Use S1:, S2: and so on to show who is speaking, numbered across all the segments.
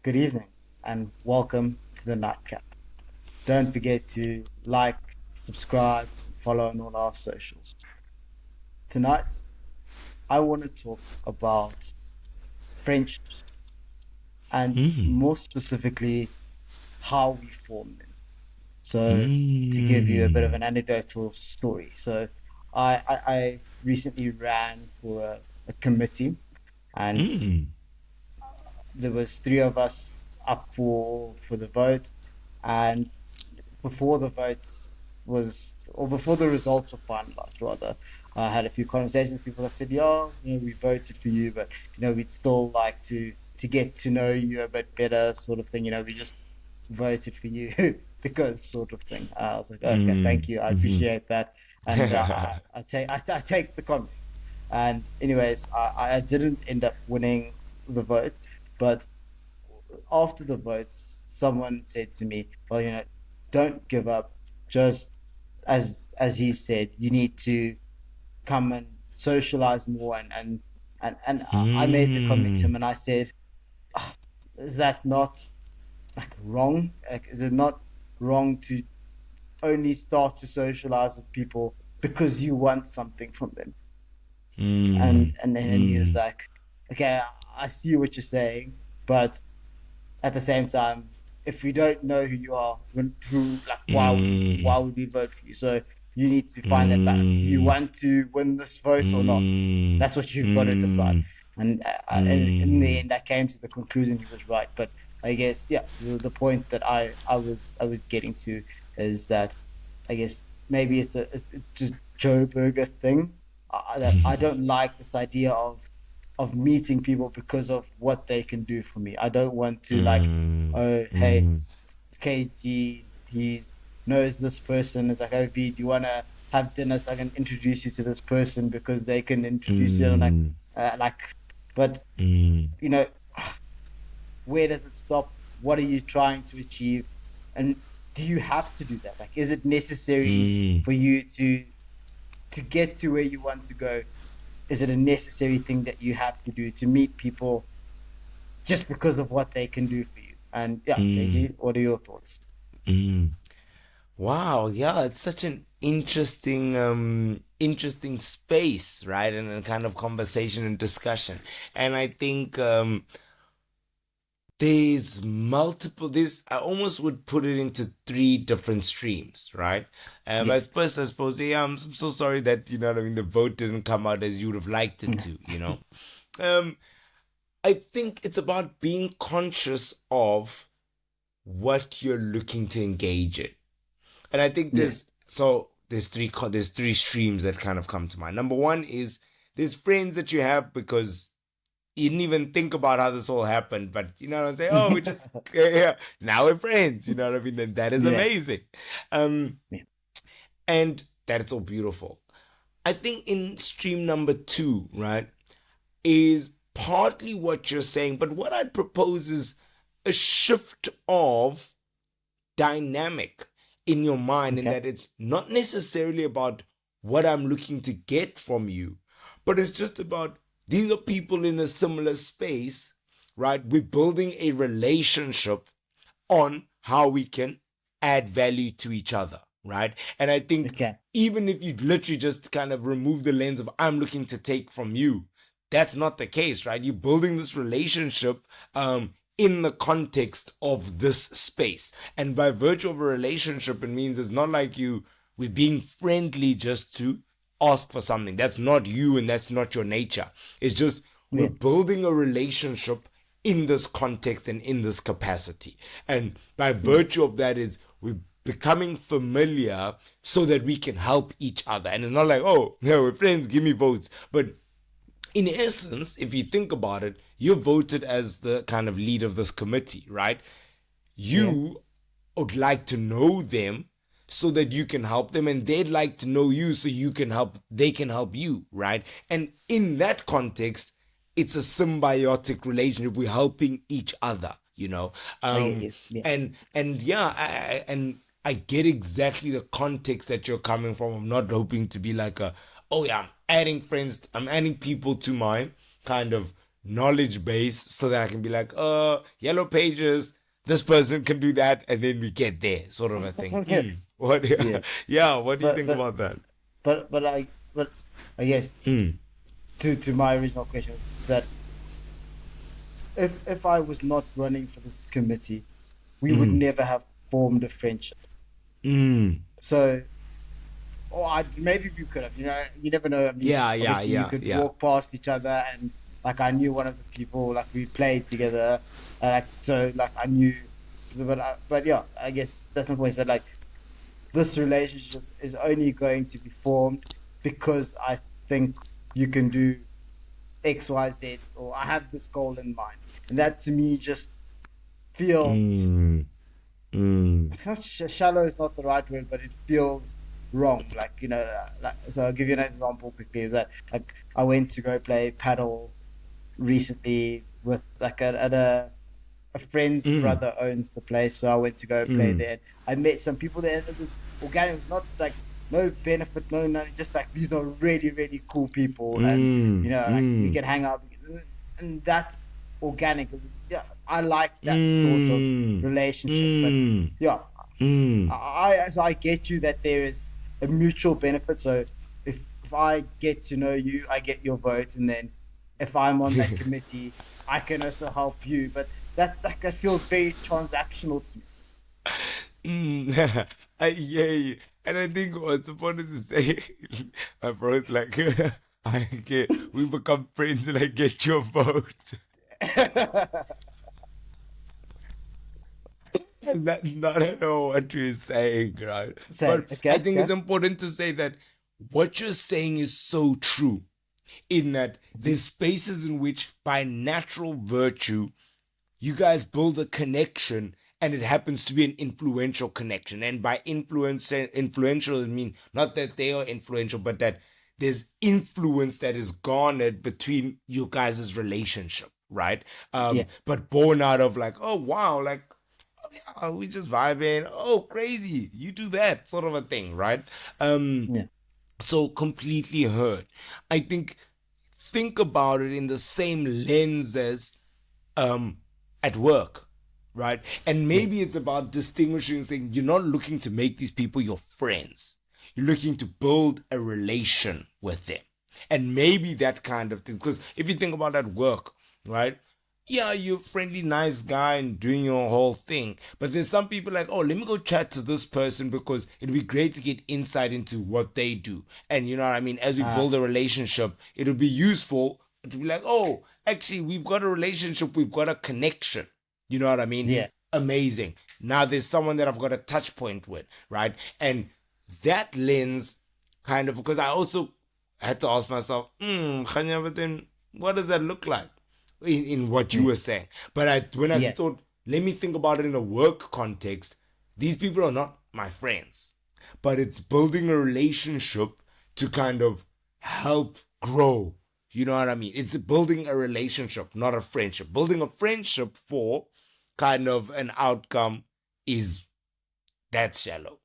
S1: good evening, and welcome to the Nightcap. Don't forget to like, subscribe, and follow on all our socials. Tonight, I want to talk about friendships and
S2: Mm.
S1: more specifically, how we form them. So, to give you a bit of
S2: Mm.
S1: an anecdotal story. I recently ran for a committee, and
S2: Mm.
S1: there was three of us up for the vote, and before the votes or before the results were finalized, rather, I had a few conversations with people that said, "Yeah, we voted for you, but we'd still like to get to know you a bit better, sort of thing. We just voted for you because sort of thing." I was like, "Okay, thank
S2: Mm.
S1: you, I
S2: Mhm.
S1: appreciate that," and I take the comment. And anyways, I didn't end up winning the vote, but after the votes, someone said to me, "Well, don't give up. Just as he said, you need to come and socialize more." And I made the comment to
S2: Mm.
S1: him, and I said, "Ah, is that not like wrong? Like, is it not wrong to only start to socialize with people because you want something from them?" And
S2: Mm.
S1: and then he was
S2: Mm.
S1: like, "Okay, I see what you're saying, but at the same time, if we don't know who you are, who, like, why
S2: Mm.
S1: would we vote for you? So you need to find that balance. Do you
S2: Mm.
S1: want to win this vote or not?
S2: Mm.
S1: That's what you've got to decide."
S2: Mm.
S1: And in the
S2: Mm.
S1: end, I came to the conclusion he was right. But I guess, yeah, the point that I was getting to is that I guess maybe it's a Joe Burger thing. That I don't like this idea of meeting people because of what they can do for me. I don't want to, like,
S2: Mm.
S1: oh, hey,
S2: Mm.
S1: KG, he's knows this person. It's like, "Oh, V, do you want to have dinner so I can introduce you to this person because they can introduce you?" And I'm
S2: Mm.
S1: like, but
S2: Mm.
S1: you know, where does it stop? What are you trying to achieve? And do you have to do that? Like, is it necessary
S2: Mm.
S1: for you to get to where you want to go? Is it a necessary thing that you have to do to meet people just because of what they can do for you? And yeah,
S2: Mm.
S1: KG, what are your thoughts?
S2: Mm. Wow, yeah, it's such an interesting space, right? And a kind of conversation and discussion. And I think there's multiple this I almost would put it into three different streams, right? At
S1: Yes.
S2: first I suppose, yeah, I'm so sorry that, you know what I mean, the vote didn't come out as you would have liked it to, you know. Um, I think it's about being conscious of what you're looking to engage in. And I think
S1: Yeah.
S2: there's three streams that kind of come to mind. Number one is there's friends that you have because you didn't even think about how this all happened, but you know what I'm saying? Oh, we just yeah, now we're friends, you know what I mean? And that is
S1: Yeah.
S2: amazing. Um,
S1: Yeah.
S2: and that's all beautiful. I think in stream number two, right, is partly what you're saying, but what I'd propose is a shift of dynamic in your mind, in
S1: Okay.
S2: that it's not necessarily about what I'm looking to get from you, but it's just about these are people in a similar space, right? We're building a relationship on how we can add value to each other, right? And I think
S1: Okay.
S2: even if you literally just kind of remove the lens of I'm looking to take from you, that's not the case, right? You're building this relationship in the context of this space. And by virtue of a relationship, it means it's not like we're being friendly just to ask for something. That's not you and that's not your nature. It's just we're
S1: Yeah.
S2: building a relationship in this context and in this capacity. And by
S1: Yeah.
S2: virtue of that is we're becoming familiar so that we can help each other. And it's not like, oh, no, we're friends, give me votes. But in essence, if you think about it, you're voted as the kind of lead of this committee, right?
S1: Yeah.
S2: You would like to know them so that you can help them, and they'd like to know you so they can help you, right? And in that context, it's a symbiotic relationship. We're helping each other, you know.
S1: I get you. Yeah.
S2: And yeah, and I get exactly the context that you're coming from. I'm not hoping to be like a, oh yeah, I'm adding people to my kind of knowledge base so that I can be like, yellow pages, this person can do that, and then we get there, sort of a thing. What?
S1: Yeah,
S2: Yeah, what do you
S1: but
S2: think
S1: but
S2: about that?
S1: but I guess
S2: Mm,
S1: to my original question is that if I was not running for this committee, we would
S2: mm,
S1: never have formed a friendship.
S2: mm.
S1: So, or maybe we could have, you never know. I mean,
S2: Yeah, yeah,
S1: obviously we
S2: yeah,
S1: could
S2: yeah.
S1: walk past each other and like I knew one of the people, like we played together, like so like I knew, but yeah, I guess that's my point. So like this relationship is only going to be formed because I think you can do X, Y, Z, or I have this goal in mind, and that to me just feels
S2: Mm, mm,
S1: shallow is not the right word, but it feels wrong. Like like so. I'll give you an example quickly. Is that like I went to go play paddle recently with like at a friend's
S2: mm,
S1: brother owns the place, so I went to go play
S2: mm,
S1: there. I met some people there, and it was organic. It was not like no benefit, no nothing. Just like these are really, really cool people, and
S2: mm,
S1: like we
S2: mm,
S1: can hang out, and that's organic. Yeah, I like that sort of
S2: mm,
S1: relationship, but
S2: mm,
S1: yeah,
S2: mm.
S1: so I get you that there is a mutual benefit. So if I get to know you, I get your vote, and then if I'm on that committee, I can also help you. But that feels very transactional to me.
S2: Mm. I hear you. And I think what's important to say, my bro's like, I get, we become friends and I get your vote. And that's not at all what you're saying, right?
S1: Say,
S2: But I
S1: okay,
S2: think it's
S1: okay.
S2: important to say that what you're saying is so true, in that
S1: Mhm.
S2: there's spaces in which, by natural virtue, you guys build a connection and it happens to be an influential connection. And by influential, I mean not that they are influential, but that there's influence that is garnered between you guys' relationship, right?
S1: Yeah,
S2: But born out of like, oh wow, like, oh yeah, we just vibing, oh crazy, you do that, sort of a thing, right? um
S1: yeah,
S2: so completely heard. I think about it in the same lens as um at work, right? And
S1: yeah,
S2: maybe it's about distinguishing, saying you're not looking to make these people your friends, you're looking to build a relation with them. And maybe that kind of thing, because if you think about at work, right, yeah, you're a friendly nice guy and doing your whole thing, but there's some people like, oh, let me go chat to this person because it'd be great to get insight into what they do. And you know what I mean, as we
S1: uh,
S2: build a relationship, it'll be useful to be like, oh, actually, we've got a relationship, we've got a connection. You know what I mean?
S1: yeah,
S2: Amazing. Now there's someone that I've got a touch point with, right? And that lens kind of, because I also had to ask myself, Khanya, but then what does that look like in what you
S1: yeah,
S2: were saying? But when I
S1: yeah.
S2: thought, let me think about it in a work context, these people are not my friends, but it's building a relationship to kind of help grow. You know what I mean? It's building a relationship, not a friendship. Building a friendship for kind of an outcome is that's shallow,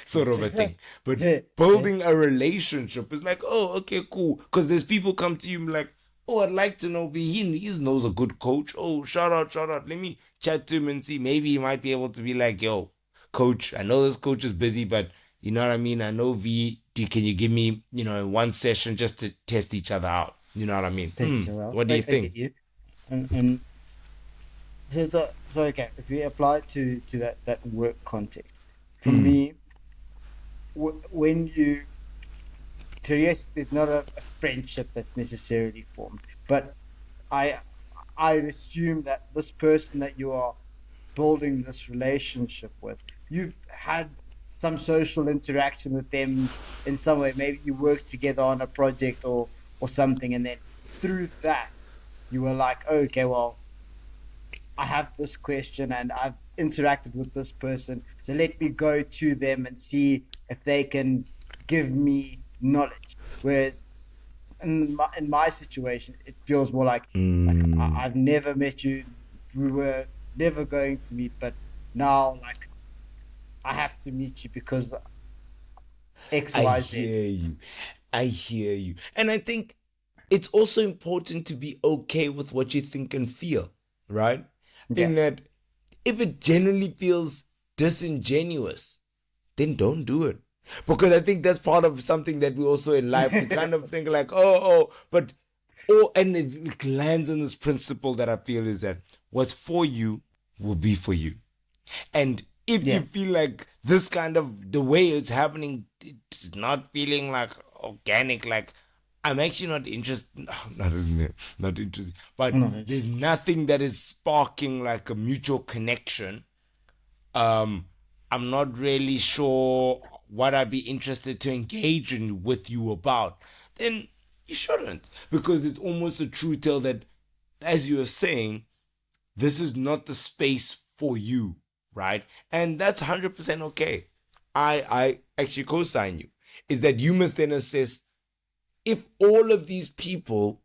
S2: sort of a thing. But
S1: Yeah, yeah.
S2: building a relationship is like, oh, okay, cool. Because there's people come to you like, oh, I'd like to know if he knows a good coach. Oh, shout out, shout out. Let me chat to him and see. Maybe he might be able to be like, yo, coach, I know this coach is busy, but you know what I mean? I know can you give me, one session just to test each other out? You know what I mean?
S1: Test each other out.
S2: What do you
S1: I get
S2: think?
S1: you. And so okay, if we apply it to that work context, for
S2: Mm,
S1: me, when you so yes, there's not a friendship that's necessarily formed, but I I assume that this person that you are building this relationship with, you've had some social interaction with them in some way. Maybe you worked together on a project or something, and then through that, you were like, okay, well, I have this question and I've interacted with this person, so let me go to them and see if they can give me knowledge. Whereas in my situation, it feels more like
S2: mm.
S1: I've never met you. We were never going to meet, but now like I have to meet you because X
S2: I
S1: Y Z.
S2: hear you. I hear you. And I think it's also important to be okay with what you think and feel, right?
S1: Yeah.
S2: In that, if it genuinely feels disingenuous, then don't do it. Because I think that's part of something that we also in life, we kind of think like, but, and it lands in this principle that I feel is that what's for you will be for you. And if you
S1: Yeah.
S2: feel like this kind of the way it's happening, it's not feeling like organic, like I'm actually not interested, not interested, but
S1: No,
S2: there's
S1: it's
S2: nothing that is sparking like a mutual connection. um I'm not really sure what I'd be interested to engage in with you about, then you shouldn't, because it's almost a true tale that, as you were saying, this is not the space for you, right? And that's 100% okay. I actually co-sign you. Is that you must then assess if all of these people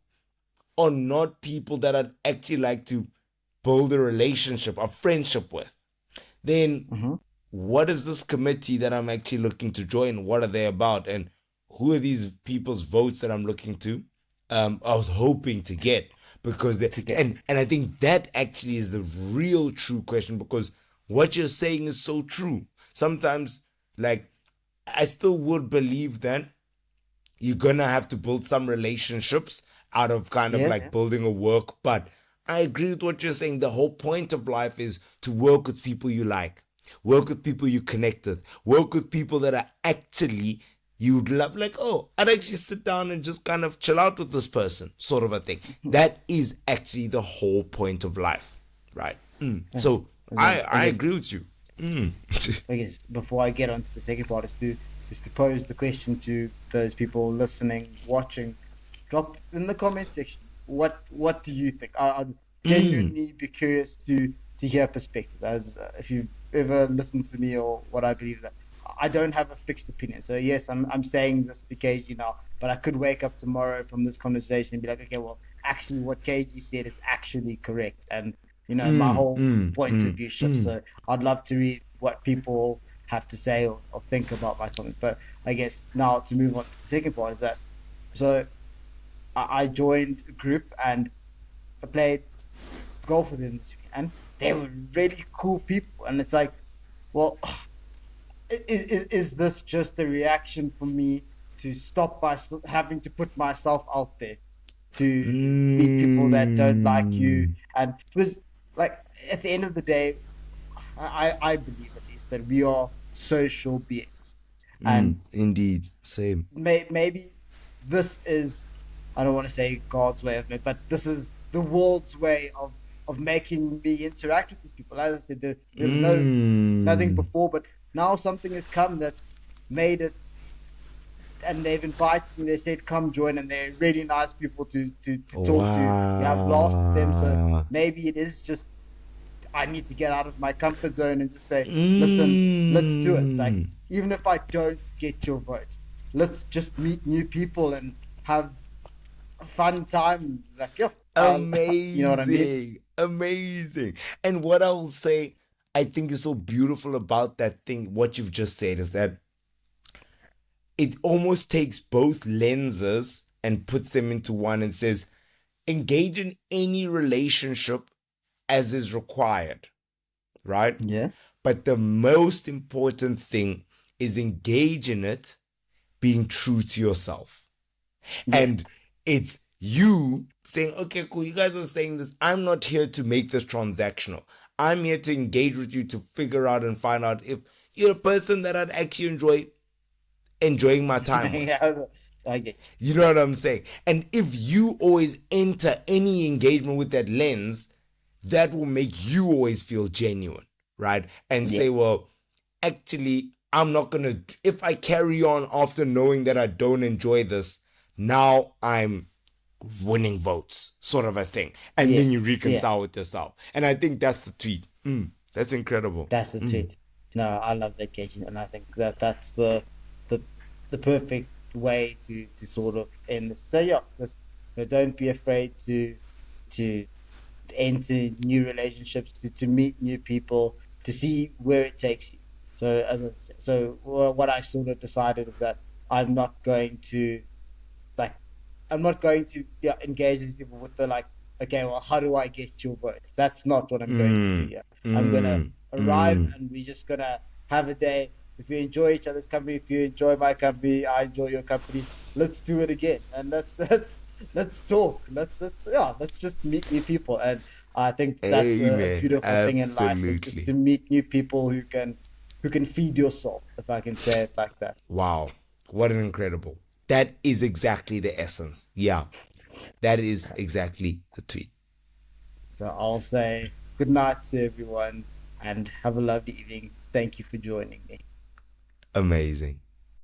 S2: are not people that I'd actually like to build a relationship, a friendship with, then
S1: mm-hmm.
S2: what is this committee that I'm actually looking to join? What are they about? And who are these people's votes that I'm looking to? I was hoping to get, because they,
S1: To get.
S2: and I think that actually is the real true question, because what you're saying is so true. Sometimes, like, I still would believe that you're gonna have to build some relationships out of kind of
S1: Yeah.
S2: like building a work. But I agree with what you're saying. The whole point of life is to work with people you like, work with people you connect with, work with people that are actually you'd love, like, oh, I'd actually sit down and just kind of chill out with this person, sort of a thing. That is actually the whole point of life, right?
S1: Yeah.
S2: So
S1: And
S2: I
S1: then
S2: I agree with you. Mm.
S1: I guess before I get onto the second part is to pose the question to those people listening, watching. Drop in the comment section. What do you think? I'd
S2: Mm.
S1: genuinely be curious to hear perspective. As if you've ever listened to me or what I believe, that I don't have a fixed opinion. So yes, I'm saying this to KG now, but I could wake up tomorrow from this conversation and be like, okay, well, actually, what KG said is actually correct, and my
S2: Mm.
S1: whole
S2: Mm.
S1: point of
S2: Mm.
S1: view shifts.
S2: Mm.
S1: So I'd love to read what people have to say or think about my comment. But I guess now to move on to the second part is that so I joined a group and I played golf with them this weekend, and they were really cool people. And it's like, well, is this just a reaction for me to stop by having to put myself out there to meet people that don't like you?
S2: Mm.
S1: And because, like, at the end of the day, I believe at least that we are social beings, and
S2: Indeed. Same.
S1: maybe this is, I don't want to say God's way of it, but this is the world's way of making me interact with these people. As I said, there was nothing
S2: Mm.
S1: before, but now something has come that's made it, and they've invited me. They said, "Come join," and they're really nice people to talk to. You have laughs with them, so
S2: Wow.
S1: maybe it is just I need to get out of my comfort zone and just say, "Listen, let's do it." Like,
S2: Mm.
S1: even if I don't get your vote, let's just meet new people and have a fun time. Like, yeah, you know what I mean?
S2: Amazing. Amazing. And what I will say, I think is so beautiful about that thing, what you've just said, is that it almost takes both lenses and puts them into one and says, engage in any relationship as is required, right?
S1: Yeah,
S2: But the most important thing is engage in it being true to yourself.
S1: yeah,
S2: And it's you saying, okay, cool, you guys are saying this. I'm not here to make this transactional. I'm here to engage with you to figure out and find out if you're a person that I'd actually enjoy enjoying my time with.
S1: yeah. I get
S2: You know what I'm saying? And if you always enter any engagement with that lens, that will make you always feel genuine, right? And
S1: you. Yeah,
S2: say, well, actually, I'm not gonna, if I carry on after knowing that I don't enjoy this, now I'm winning votes, sort of a thing. And then you
S1: yes, yeah.
S2: reconcile with yourself. And I think that's the tweet. That's incredible.
S1: That's the
S2: Mm.
S1: tweet. No, I love vacation, and I think that that's the the perfect way to sort of end this. So yeah, just don't be afraid to enter new relationships, to meet new people, to see where it takes you. So what I sort of decided is that I'm not going to like I'm not going to, yeah, engage with people with the like, okay, well, how do I get your votes? That's not what I'm going to do
S2: Mm,
S1: here. I'm gonna
S2: mm,
S1: arrive
S2: mm.
S1: and we're just gonna have a day. If you enjoy each other's company, if you enjoy my company, I enjoy your company. Let's do it again, and let's talk. Let's just meet new people, and I think that's a
S2: Amen.
S1: beautiful thing in life is just to
S2: Absolutely.
S1: meet new people who can feed your soul, if I can say it like that.
S2: Wow. What an incredible. That is exactly the essence. Yeah. That is
S1: Okay.
S2: exactly the tweet.
S1: So I'll say good night to everyone and have a lovely evening. Thank you for joining me.
S2: Amazing.